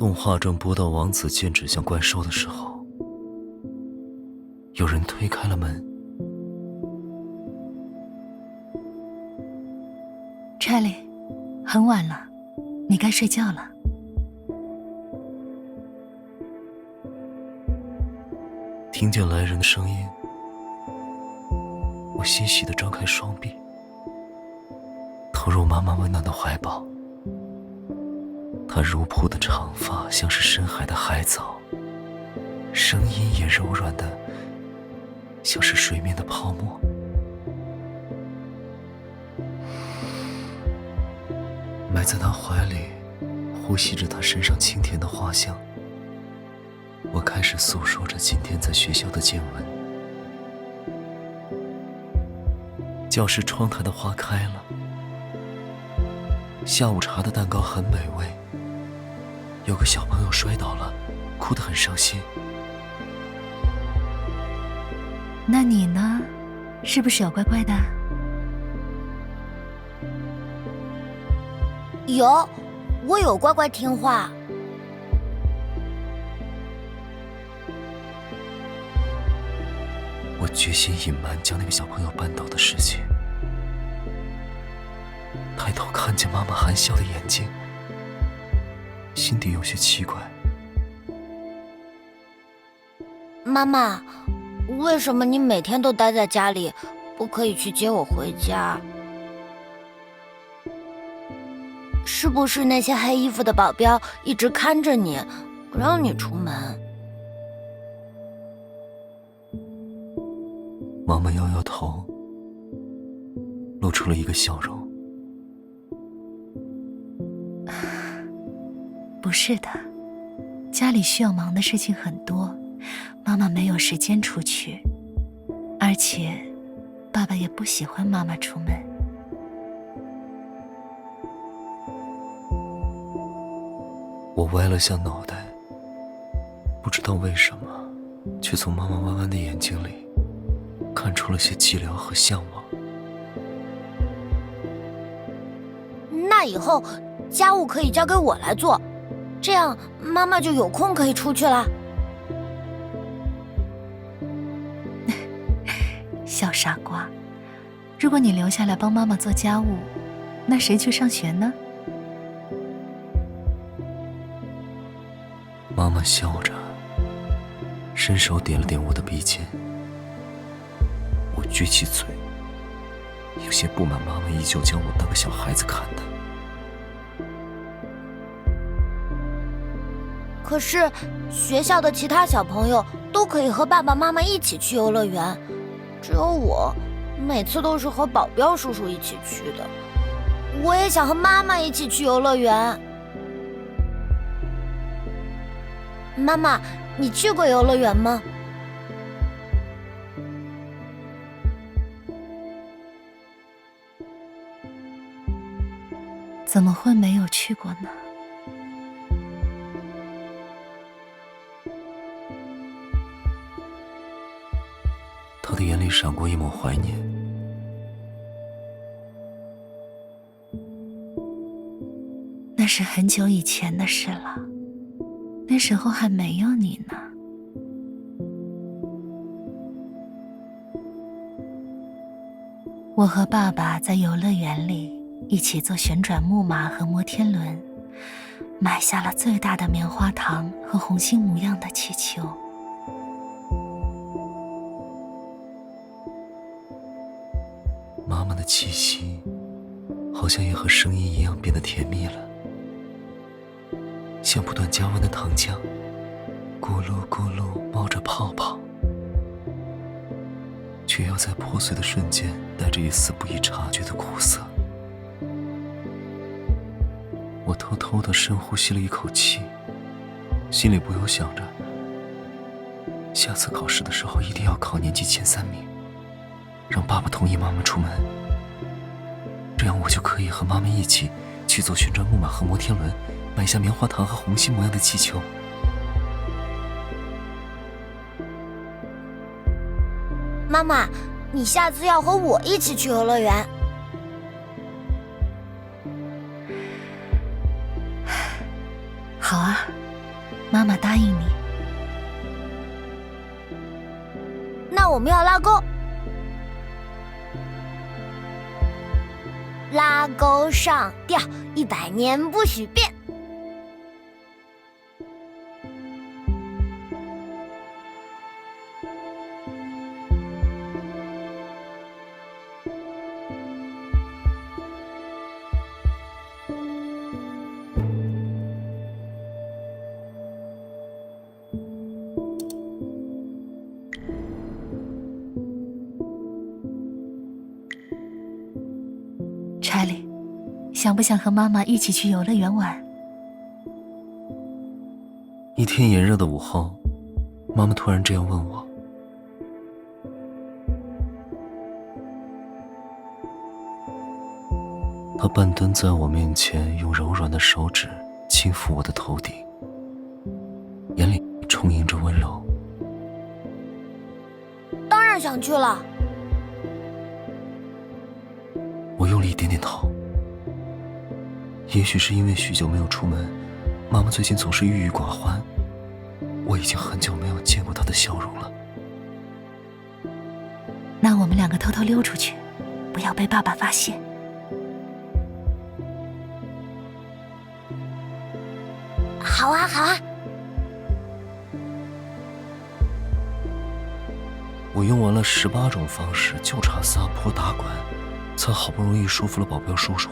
动画正播到王子剑指向怪兽的时候，有人推开了门。查理，很晚了，你该睡觉了。听见来人的声音，我欣喜地张开双臂，投入妈妈温暖的怀抱。她如瀑的长发像是深海的海藻，声音也柔软的像是水面的泡沫。埋在她怀里，呼吸着她身上清甜的花香，我开始诉说着今天在学校的见闻。教室窗台的花开了，下午茶的蛋糕很美味。有个小朋友摔倒了，哭得很伤心。那你呢？是不是有乖乖的？有，我有乖乖听话。我决心隐瞒将那个小朋友绊倒的事情。抬头看见妈妈含笑的眼睛，心底有些奇怪。妈妈，为什么你每天都待在家里，不可以去接我回家？是不是那些黑衣服的保镖一直看着你，不让你出门？妈妈摇摇头，露出了一个笑容。不是的，家里需要忙的事情很多，妈妈没有时间出去，而且爸爸也不喜欢妈妈出门。我歪了下脑袋，不知道为什么，却从妈妈弯弯的眼睛里看出了些寂寥和向往。那以后家务可以交给我来做，这样妈妈就有空可以出去了。小傻瓜，如果你留下来帮妈妈做家务，那谁去上学呢？妈妈笑着，伸手点了点我的鼻尖。我撅起嘴，有些不满妈妈依旧将我当个小孩子看待。可是学校的其他小朋友都可以和爸爸妈妈一起去游乐园，只有我每次都是和保镖叔叔一起去的。我也想和妈妈一起去游乐园。妈妈，你去过游乐园吗？怎么会没有去过呢？他的眼里闪过一抹怀念。那是很久以前的事了，那时候还没有你呢。我和爸爸在游乐园里一起坐旋转木马和摩天轮，买下了最大的棉花糖和红心模样的气球。妈妈的气息好像也和声音一样变得甜蜜了，像不断加温的糖浆，咕噜咕噜冒着泡泡，却又在破碎的瞬间带着一丝不易察觉的苦涩。我偷偷地深呼吸了一口气，心里不由想着，下次考试的时候一定要考年级前3名，让爸爸同意妈妈出门，这样我就可以和妈妈一起去坐旋转木马和摩天轮，买下棉花糖和红心模样的气球。妈妈，你下次要和我一起去游乐园。好啊，妈妈答应你。那我们要拉钩。拉钩上吊，100年不许变。查理，想不想和妈妈一起去游乐园玩？一天炎热的午后，妈妈突然这样问我。她半蹲在我面前，用柔软的手指轻抚我的头顶，眼里充盈着温柔。当然想去了。我用力点点头。也许是因为许久没有出门，妈妈最近总是郁郁寡欢，我已经很久没有见过她的笑容了。那我们2个偷偷溜出去，不要被爸爸发现。好啊，好啊。我用完了18种方式，就差撒泼打滚，才好不容易说服了保镖叔叔，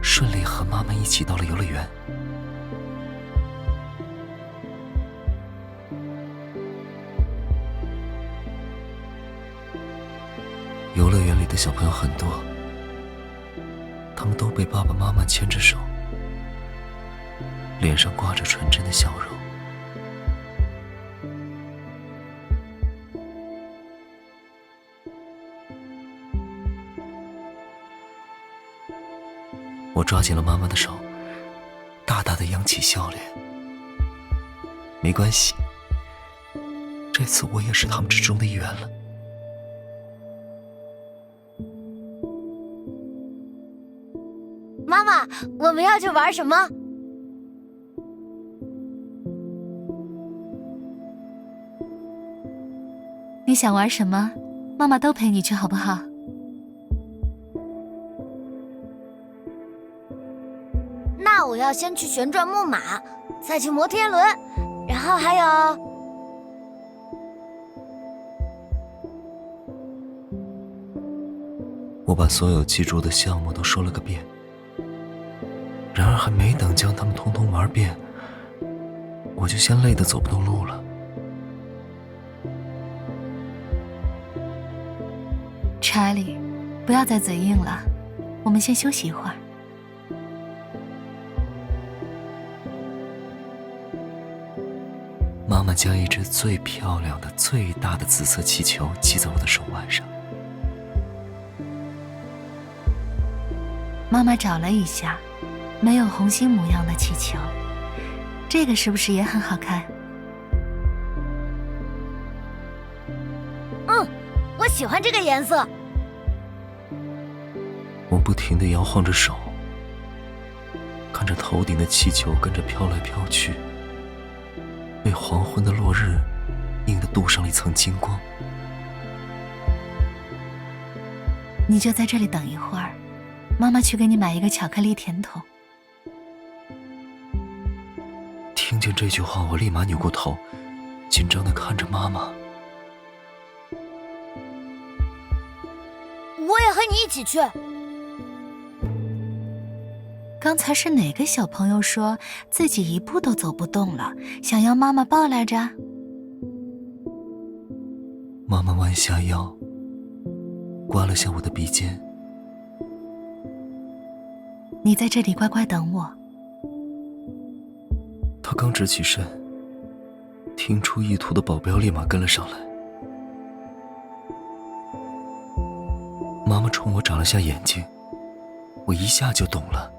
顺利和妈妈一起到了游乐园。游乐园里的小朋友很多，他们都被爸爸妈妈牵着手，脸上挂着纯真的笑容。我抓紧了妈妈的手，大大的扬起笑脸。没关系，这次我也是他们之中的一员了。妈妈，我们要去玩什么？你想玩什么，妈妈都陪你去，好不好？那我要先去旋转木马，再去摩天轮，然后还有……我把所有记住的项目都说了个遍，然而还没等将它们通通玩遍，我就先累得走不动路了。查理，不要再嘴硬了，我们先休息一会儿。妈妈将一只最漂亮的、最大的紫色气球系在我的手腕上。妈妈找了一下，没有红心模样的气球，这个是不是也很好看？我喜欢这个颜色。我不停地摇晃着手，看着头顶的气球跟着飘来飘去，被黄昏的落日映得镀上了一层金光。你就在这里等一会儿，妈妈去给你买一个巧克力甜筒。听见这句话，我立马扭过头，紧张地看着妈妈。我也和你一起去。刚才是哪个小朋友说自己一步都走不动了，想要妈妈抱来着？妈妈弯下腰，刮了下我的鼻尖。你在这里乖乖等我。她刚直起身，听出意图的保镖立马跟了上来。妈妈冲我眨了下眼睛，我一下就懂了，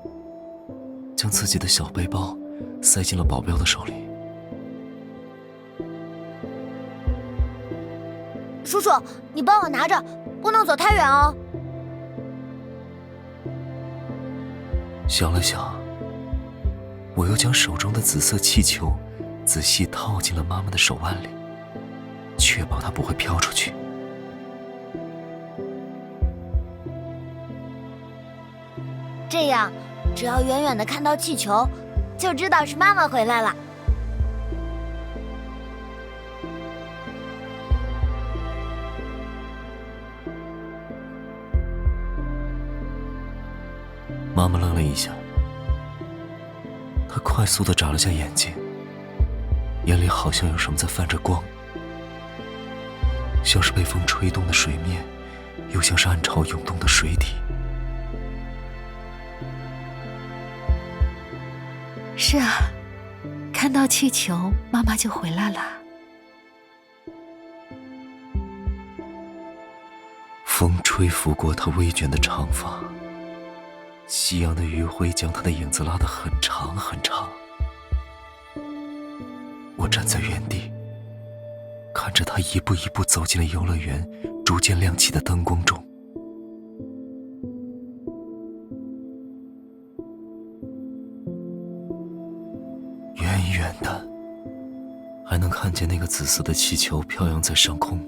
将自己的小背包塞进了保镖的手里。叔叔，你帮我拿着，不能走太远哦。想了想，我又将手中的紫色气球仔细套进了妈妈的手腕里，确保它不会飘出去。这样，只要远远的看到气球，就知道是妈妈回来了。妈妈愣了一下，她快速地眨了下眼睛，眼里好像有什么在泛着光，像是被风吹动的水面，又像是暗潮涌动的水底。是啊，看到气球，妈妈就回来了。风吹拂过她微卷的长发，夕阳的余晖将她的影子拉得很长很长。我站在原地，看着她一步一步走进了游乐园逐渐亮起的灯光中。远远的，还能看见那个紫色的气球飘扬在上空。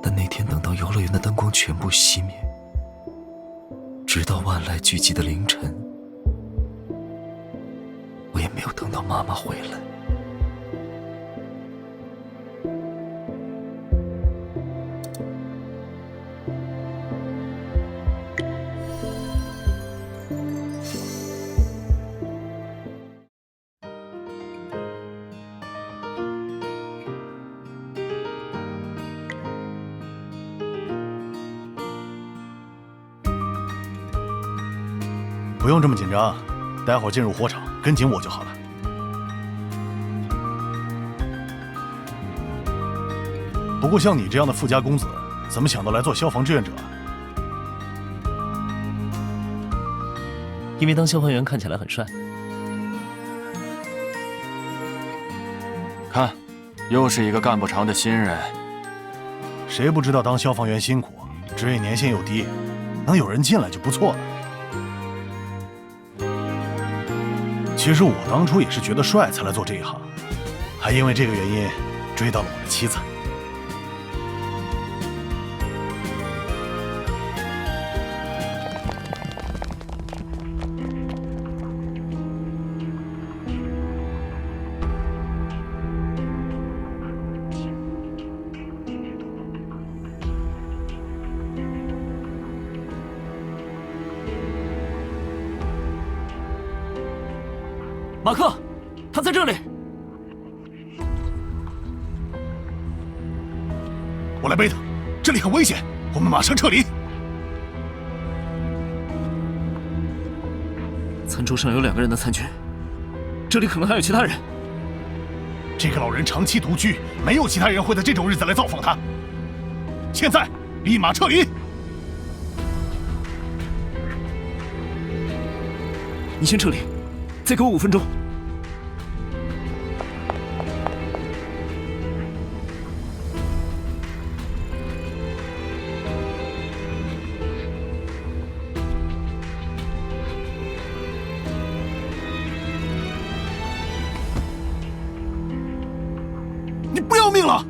但那天等到游乐园的灯光全部熄灭，直到万籁俱寂的凌晨，我也没有等到妈妈回来。不用这么紧张，待会儿进入火场，跟紧我就好了。不过像你这样的富家公子，怎么想到来做消防志愿者啊？因为当消防员看起来很帅。看，又是一个干不长的新人。谁不知道当消防员辛苦，职业年限又低，能有人进来就不错了。其实我当初也是觉得帅才来做这一行，还因为这个原因追到了我的妻子。马克，他在这里。我来背他，这里很危险，我们马上撤离。餐桌上有2个人的餐具，这里可能还有其他人。这个老人长期独居，没有其他人会在这种日子来造访他。现在立马撤离！你先撤离，再给我5分钟。你不要命了，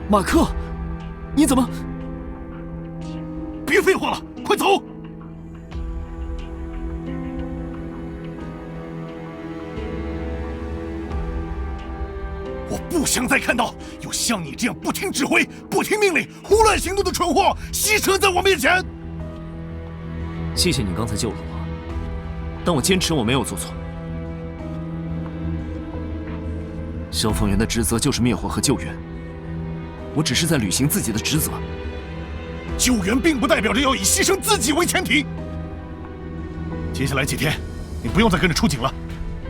马克，你怎么？别废话了，快走！我不想再看到有像你这样不听指挥、不听命令、胡乱行动的蠢货牺牲在我面前。谢谢你刚才救了我，但我坚持我没有做错。消防员的职责就是灭火和救援，我只是在履行自己的职责。救援并不代表着要以牺牲自己为前提。接下来几天，你不用再跟着出警了，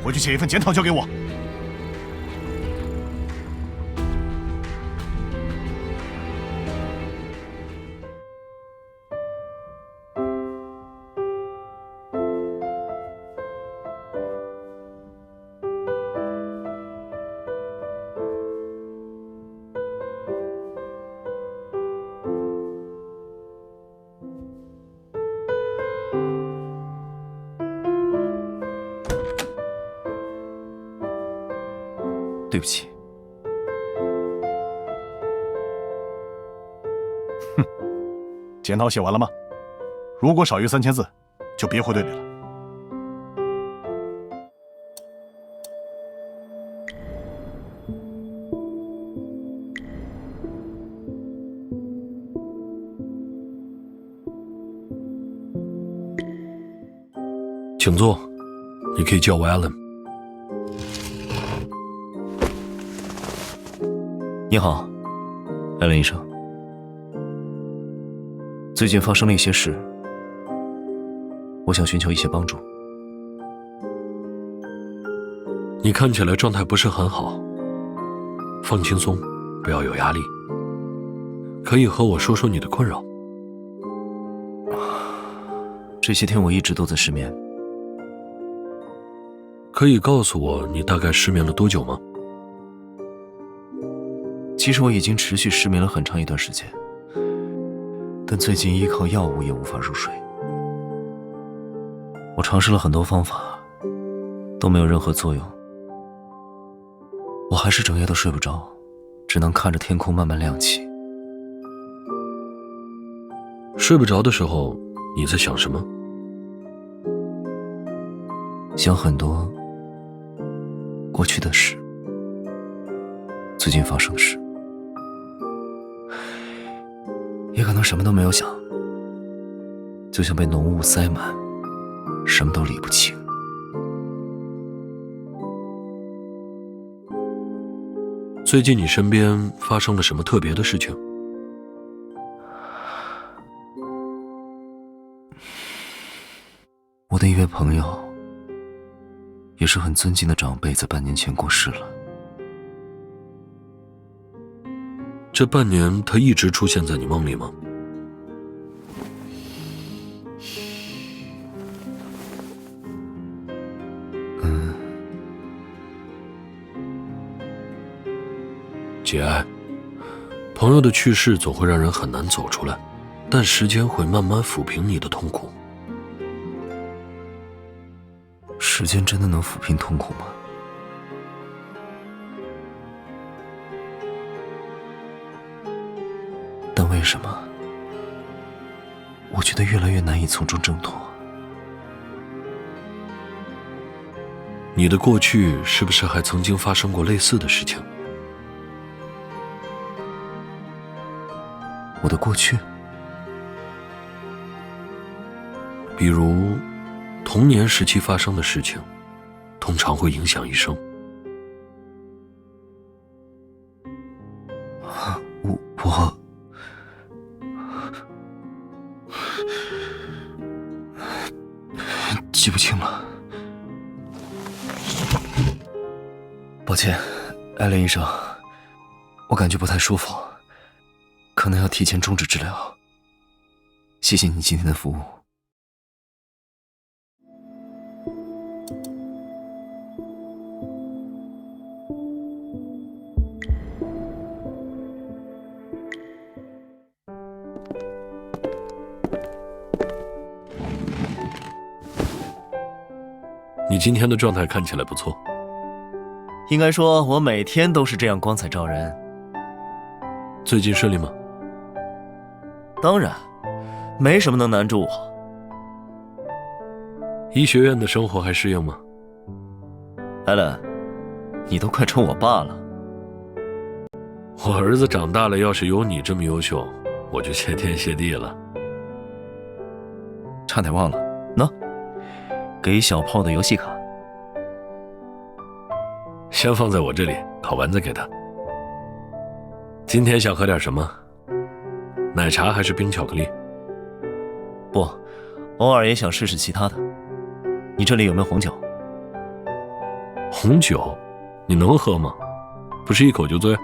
回去写一份检讨交给我。对不起。检讨写完了吗？如果少于3000字，就别回队里了。请坐，你可以叫我 Alan。你好，艾伦医生。最近发生了一些事，我想寻求一些帮助。你看起来状态不是很好，放轻松，不要有压力。可以和我说说你的困扰。这些天我一直都在失眠。可以告诉我你大概失眠了多久吗？其实我已经持续失眠了很长一段时间，但最近依靠药物也无法入睡。我尝试了很多方法，都没有任何作用。我还是整夜都睡不着，只能看着天空慢慢亮起。睡不着的时候，你在想什么？想很多过去的事，最近发生的事，也可能什么都没有想，就像被浓雾塞满，什么都理不清。最近你身边发生了什么特别的事情？我的一位朋友，也是很尊敬的长辈，在半年前过世了。这半年他一直出现在你梦里吗？节哀，朋友的去世总会让人很难走出来，但时间会慢慢抚平你的痛苦。时间真的能抚平痛苦吗？但为什么我觉得越来越难以从中挣脱？你的过去是不是还曾经发生过类似的事情？我的过去，比如童年时期发生的事情，通常会影响一生。我记不清了，抱歉，艾伦医生，我感觉不太舒服，可能要提前终止治疗。谢谢你今天的服务。你今天的状态看起来不错。应该说，我每天都是这样光彩照人。最近顺利吗？当然，没什么能难住我。医学院的生活还适应吗？艾伦，你都快称我爸了。我儿子长大了，要是有你这么优秀，我就谢天谢地了。差点忘了，喏，给小炮的游戏卡。先放在我这里，考完再给他。今天想喝点什么？奶茶还是冰巧克力？不，偶尔也想试试其他的。你这里有没有红酒？红酒？你能喝吗？不是一口就醉？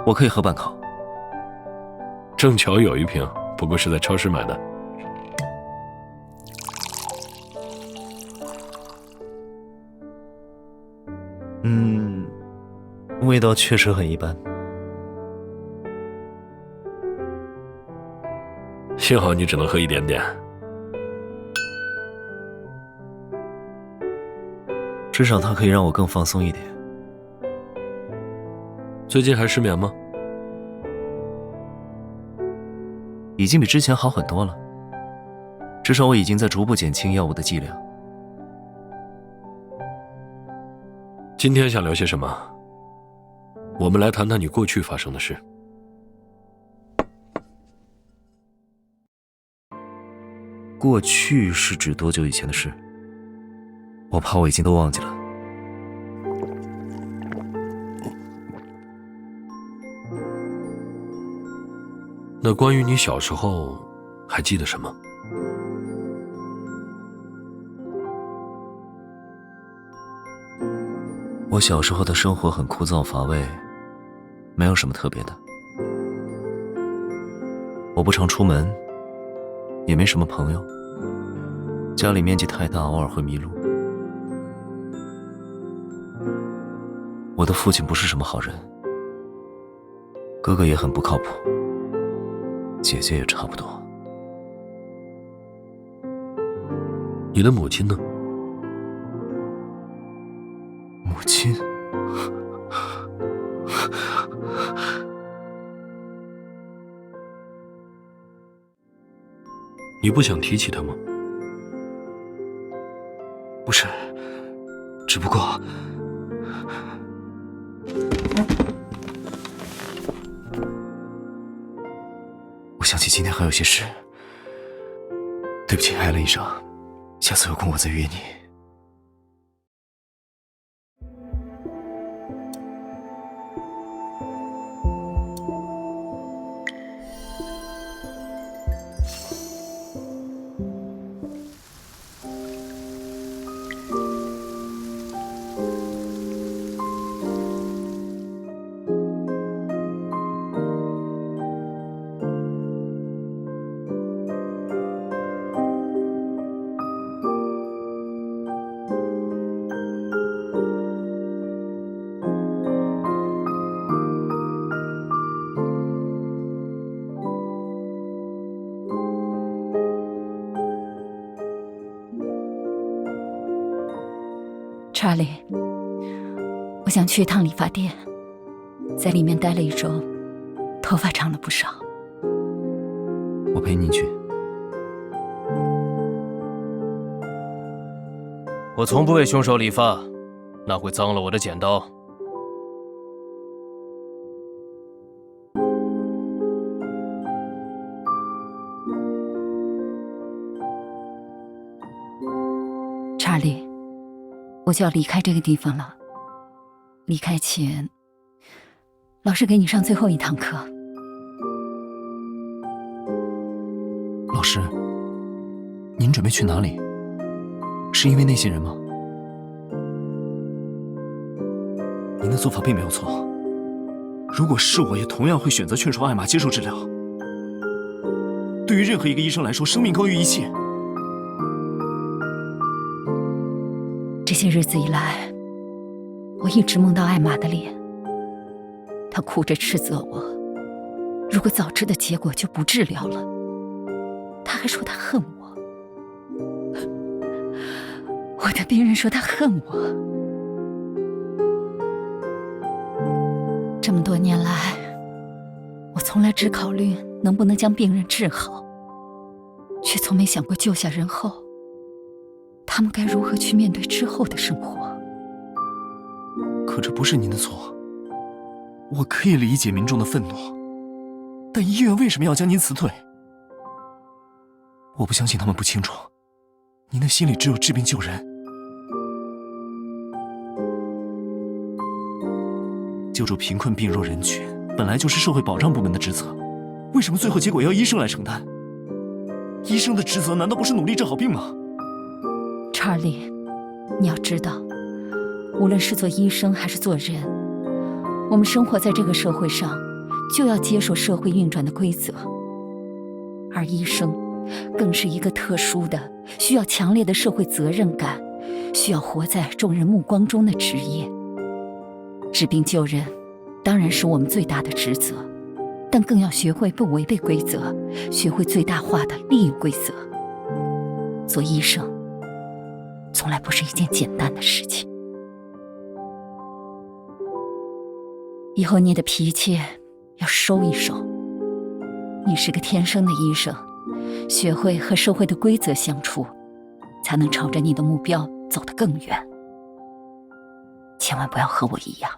我可以喝半口。正巧有一瓶，不过是在超市买的。味道确实很一般。幸好你只能喝一点点。至少它可以让我更放松一点。最近还失眠吗？已经比之前好很多了，至少我已经在逐步减轻药物的剂量。今天想聊些什么？我们来谈谈你过去发生的事。过去是指多久以前的事？我怕我已经都忘记了。那关于你小时候，还记得什么？我小时候的生活很枯燥乏味，没有什么特别的。我不常出门，也没什么朋友。家里面积太大，偶尔会迷路。我的父亲不是什么好人，哥哥也很不靠谱，姐姐也差不多。你的母亲呢？母亲？你不想提起她吗？不是，只不过……我想起今天还有些事。对不起，艾伦医生，下次有空我再约你。查理，我想去一趟理发店，在里面待了1周，头发长了不少。我陪你去。我从不为凶手理发，那会脏了我的剪刀。查理，我就要离开这个地方了。离开前，老师给你上最后1堂课。老师，您准备去哪里？是因为那些人吗？您的做法并没有错。如果是我，也同样会选择劝说艾玛接受治疗。对于任何一个医生来说，生命高于一切。这些日子以来，我一直梦到艾玛的脸，她哭着斥责我，如果早知的结果就不治疗了。她还说她恨我，我的病人说她恨我。这么多年来，我从来只考虑能不能将病人治好，却从没想过救下人后，他们该如何去面对之后的生活。可这不是您的错，我可以理解民众的愤怒，但医院为什么要将您辞退？我不相信他们不清楚，您的心里只有治病救人。救助贫困病弱人群，本来就是社会保障部门的职责，为什么最后结果要医生来承担？医生的职责难道不是努力治好病吗？查理，你要知道，无论是做医生还是做人，我们生活在这个社会上，就要接受社会运转的规则。而医生更是一个特殊的、需要强烈的社会责任感、需要活在众人目光中的职业。治病救人当然是我们最大的职责，但更要学会不违背规则，学会最大化的利用规则。做医生从来不是一件简单的事情。以后你的脾气要收一收。你是个天生的医生，学会和社会的规则相处，才能朝着你的目标走得更远。千万不要和我一样。